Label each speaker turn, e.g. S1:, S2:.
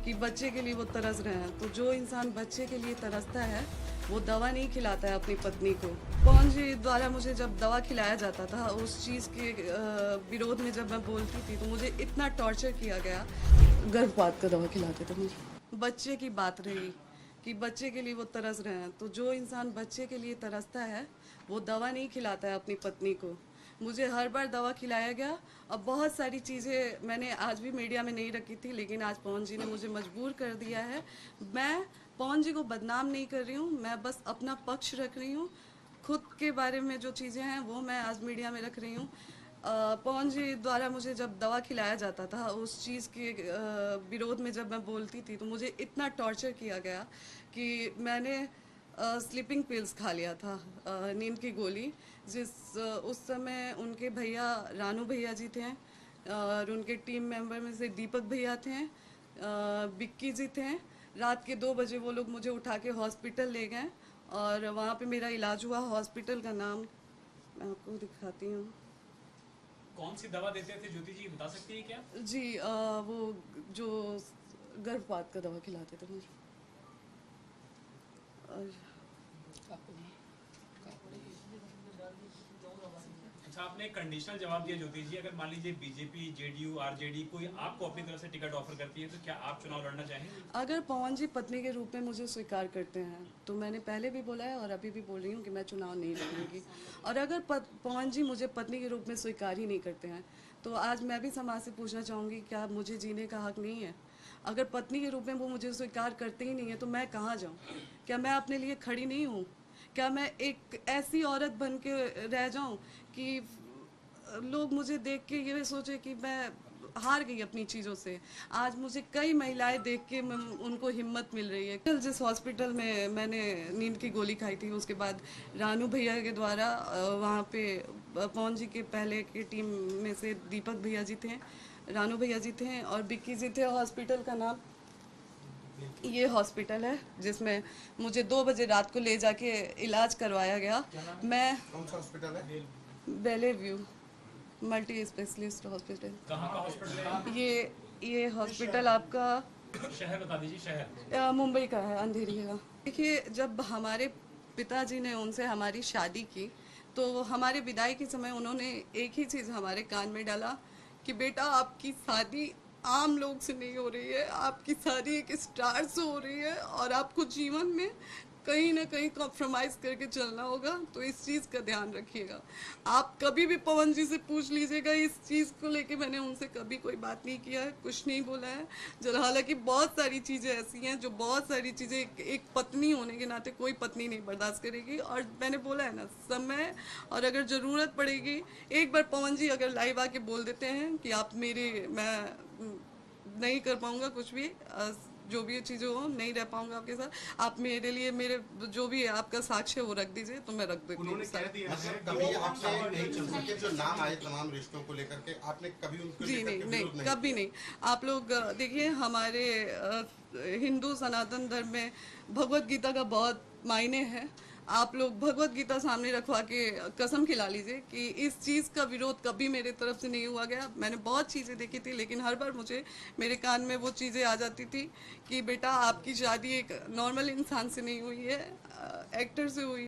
S1: कि बच्चे के लिए वो तरस रहे हैं। तो जो इंसान बच्चे के लिए तरसता है वो दवा नहीं खिलाता है अपनी पत्नी को। पवन जी द्वारा मुझे जब दवा खिलाया जाता था, उस चीज़ के विरोध में जब मैं बोलती थी तो मुझे इतना टॉर्चर किया गया। गर्भपात का दवा खिलाते थे मुझे। बच्चे की बात रही कि बच्चे के लिए वो तरस रहे हैं। तो जो इंसान बच्चे के लिए तरसता है वो दवा नहीं खिलाता है अपनी पत्नी को। मुझे हर बार दवा खिलाया गया। अब बहुत सारी चीज़ें मैंने आज भी मीडिया में नहीं रखी थी, लेकिन आज पवन जी ने मुझे मजबूर कर दिया है। मैं पवन जी को बदनाम नहीं कर रही हूँ, मैं बस अपना पक्ष रख रही हूँ। खुद के बारे में जो चीज़ें हैं वो मैं आज मीडिया में रख रही हूँ। पवन जी द्वारा मुझे जब दवा खिलाया जाता था, उस चीज़ के विरोध में जब मैं बोलती थी तो मुझे इतना टॉर्चर किया गया कि मैंने स्लीपिंग पिल्स खा लिया था, नींद की गोली। उस समय उनके भैया रानू भैया जी थे, और उनके टीम मेंबर में से दीपक भैया थे, बिक्की जी थे। रात के 2 बजे वो लोग मुझे उठा के हॉस्पिटल ले गए और वहाँ पे मेरा इलाज हुआ। हॉस्पिटल का नाम मैं आपको दिखाती हूँ।
S2: कौन सी दवा देते थे ज्योति जी, बता सकती हैं क्या?
S1: जी वो जो गर्भपात का दवा खिलाते थे मुझे। और
S2: अच्छा, आपने एक कंडीशनल जवाब दिया ज्योति जी, अगर मान लीजिए बीजेपी, जेडीयू, आरजेडी कोई आपको अपनी तरफ से टिकट ऑफर करती है तो क्या आप चुनाव लड़ना चाहेंगे?
S1: अगर पवन जी पत्नी के रूप में मुझे स्वीकार करते हैं तो मैंने पहले भी बोला है और अभी भी बोल रही हूँ कि मैं चुनाव नहीं लड़ूंगी। और अगर पवन जी मुझे पत्नी के रूप में स्वीकार ही नहीं करते हैं तो आज मैं भी समाज से पूछना चाहूँगी, क्या मुझे जीने का हक नहीं है? अगर पत्नी के रूप में वो मुझे स्वीकार करते ही नहीं है तो मैं कहाँ जाऊँ? क्या मैं अपने लिए खड़ी नहीं हूँ? क्या मैं एक ऐसी औरत बन के रह जाऊँ कि लोग मुझे देख के ये सोचे कि मैं हार गई अपनी चीज़ों से? आज मुझे कई महिलाएं देख के उनको हिम्मत मिल रही है। कल जिस हॉस्पिटल में मैंने नींद की गोली खाई थी उसके बाद रानू भैया के द्वारा वहाँ पे पवन जी के पहले की टीम में से दीपक भैया जी थे, रानू भैया जी थे और बिक्की जी थे। हॉस्पिटल का नाम ये हॉस्पिटल है जिसमें मुझे 2 बजे रात को ले जाके इलाज करवाया गया। मैं
S3: कौन सा हॉस्पिटल है?
S1: बेले व्यू मल्टी स्पेशलिस्ट हॉस्पिटल।
S2: कहाँ का हॉस्पिटल है?
S1: ये हॉस्पिटल आपका
S2: शहर बता दीजिए, शहर।
S1: मुंबई का है, अंधेरी का। देखिए, जब हमारे पिताजी ने उनसे हमारी शादी की तो हमारे विदाई के समय उन्होंने एक ही चीज़ हमारे कान में डाला कि बेटा आपकी शादी आम लोग से नहीं हो रही है, आपकी शादी एक स्टार से हो रही है और आपको जीवन में कहीं ना कहीं कॉम्प्रोमाइज़ करके चलना होगा। तो इस चीज़ का ध्यान रखिएगा। आप कभी भी पवन जी से पूछ लीजिएगा इस चीज़ को लेके, मैंने उनसे कभी कोई बात नहीं किया है, कुछ नहीं बोला है। हालांकि बहुत सारी चीज़ें ऐसी हैं जो बहुत सारी चीज़ें एक पत्नी होने के नाते कोई पत्नी नहीं बर्दाश्त करेगी। और मैंने बोला है ना, समय और अगर ज़रूरत पड़ेगी, एक बार पवन जी अगर लाइव आके बोल देते हैं कि आप मैं नहीं कर पाऊँगा कुछ भी, जो भी चीज़ें हो नहीं रह पाऊंगा आपके साथ, आप मेरे लिए मेरे जो भी आपका साक्ष्य वो रख दीजिए तो मैं रख देती हूँ।
S3: उन्होंने कह दिया है कभी आपसे नहीं चल सके जो नाम आए तमाम रिश्तों को लेकर के, आपने कभी उनको
S1: जी नहीं, कभी नहीं। आप लोग देखिए, हमारे हिंदू सनातन धर्म में भगवत गीता का बहुत मायने है। आप लोग भगवत गीता सामने रखवा के कसम खिला लीजिए कि इस चीज़ का विरोध कभी मेरे तरफ से नहीं हुआ गया। मैंने बहुत चीज़ें देखी थी लेकिन हर बार मुझे मेरे कान में वो चीज़ें आ जाती थी कि बेटा आपकी शादी एक नॉर्मल इंसान से नहीं हुई है, एक्टर से हुई।